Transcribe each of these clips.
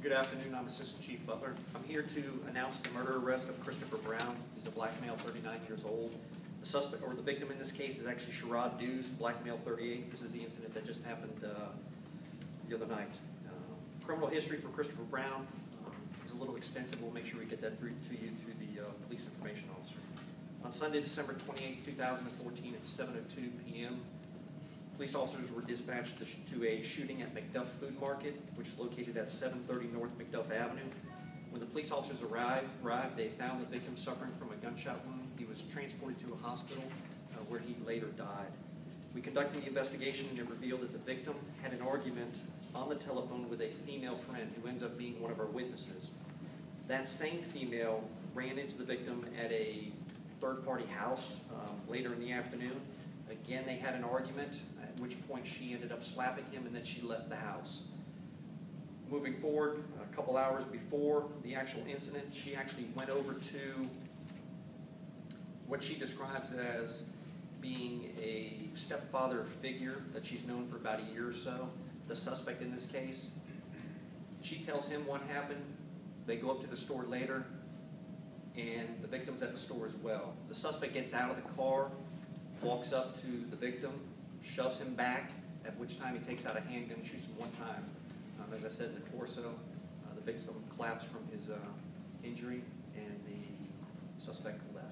Good afternoon, I'm Assistant Chief Butler. I'm here to announce the murder arrest of Christopher Brown. He's a black male, 39 years old. The suspect, or the victim in this case, is actually Sherrod Dews, black male, 38. This is the incident that just happened the other night. Criminal history for Christopher Brown is a little extensive. We'll make sure we get that through to you through the police information officer. On Sunday, December 28, 2014 at 7:02 p.m., police officers were dispatched to a shooting at McDuff Food Market, which is located at 730 North McDuff Avenue. When the police officers arrived, they found the victim suffering from a gunshot wound. He was transported to a hospital where he later died. We conducted the investigation and it revealed that the victim had an argument on the telephone with a female friend who ends up being one of our witnesses. That same female ran into the victim at a third-party house later in the afternoon. Again, they had an argument, at which point she ended up slapping him and then she left the house. Moving forward, a couple hours before the actual incident, she actually went over to what she describes as being a stepfather figure that she's known for about a year or so, the suspect in this case. She tells him what happened. They go up to the store later, and the victim's at the store as well. The suspect gets out of the car, walks up to the victim, shoves him back, at which time he takes out a handgun and shoots him one time. As I said, in the torso. The victim collapsed from his injury, and the suspect left.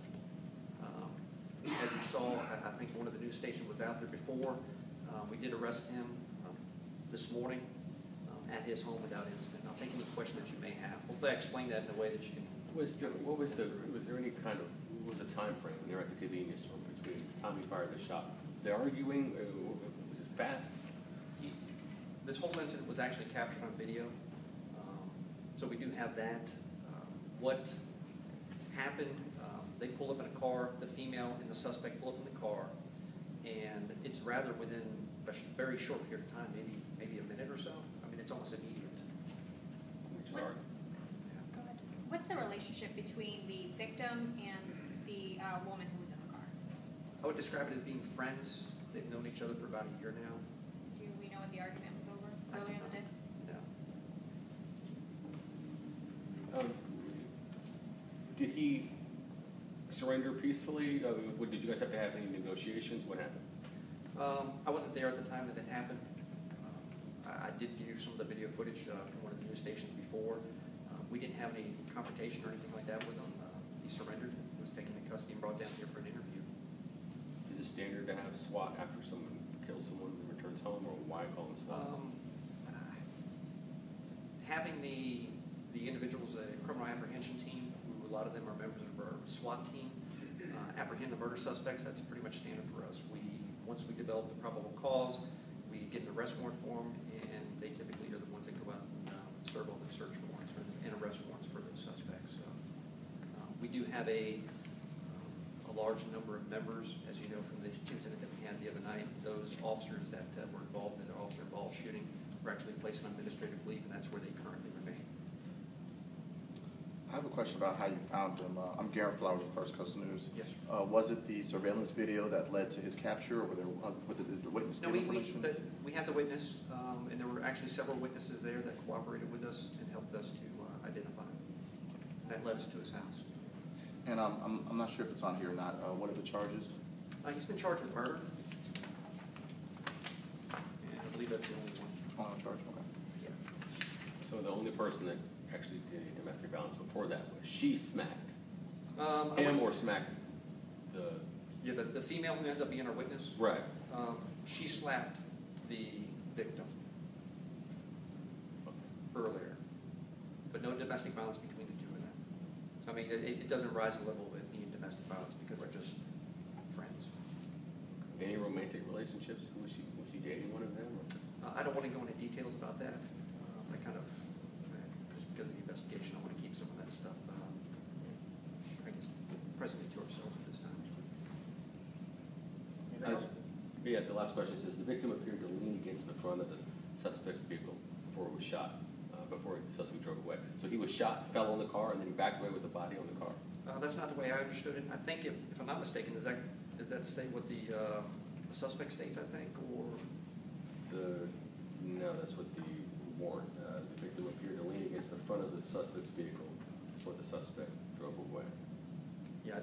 As you saw, I think one of the news stations was out there before. We did arrest him this morning at his home without incident. I'll take any question that you may have. Hopefully I explained that in a way that you can. Was there any kind of, what was the time frame when they were at the convenience store between the time he fired the shot? They're arguing, was it fast? This whole incident was actually captured on video, so we do have that. What happened, they pull up in a car, the female and the suspect pull up in the car, and it's rather within a very short period of time, maybe a minute or so. I mean, it's almost immediate. Go ahead. What's the relationship between the victim and the woman who was in the car? I would describe it as being friends. They've known each other for about a year now. Do we know what the argument was over earlier in the day? No. Did he surrender peacefully? Did you guys have to have any negotiations? What happened? I wasn't there at the time that it happened. I did view some of the video footage from one of the news stations before. We didn't have any confrontation or anything like that with him. He surrendered. He was taken into custody and brought down here for an interview. Is it standard to have SWAT after someone kills someone and returns home, or why call them SWAT? Having the individuals, a criminal apprehension team, who a lot of them are members of our SWAT team, apprehend the murder suspects, that's pretty much standard for us. Once we develop the probable cause, we get an arrest warrant for them, and they typically are the ones that go out and serve all the search warrants and arrest warrants for those suspects. So, we do have a large number of members, as you know from the incident that we had the other night. Those officers that were involved in the officer-involved shooting were actually placed on administrative leave, and that's where they currently remain. I have a question about how you found him. I'm Garen Flowers with First Coast News. Yes, sir. Was it the surveillance video that led to his capture, or were there the witness? No, we had the witness, and there were actually several witnesses there that cooperated with us and helped us to identify him. That led us to his house. And I'm not sure if it's on here or not. What are the charges? He's been charged with murder, and I believe that's the only one. On charge, okay. Yeah. So the only person that actually did any domestic violence before that was she smacked him, or smacked the female who ends up being our witness. Right. She slapped the victim earlier, but no domestic violence between the two of them. So, I mean, it doesn't rise to the level of it being domestic violence because they're just friends. Any romantic relationships? Was she dating one of them? I don't want to go into details about that. I kind of, just because of the investigation, I want to keep some of that stuff, I guess, presently to ourselves at this time. Yeah, the last question says, the victim appeared to lean against the front of the suspect's vehicle before it was shot, before the suspect drove away. So he was shot, fell on the car, and then he backed away with the body on the car. That's not the way I understood it. I think, if I'm not mistaken, does that state what the suspect states, I think, or? No, that's what the warrant. The victim appeared to lean against front of the suspect's vehicle before the suspect drove away. Yeah,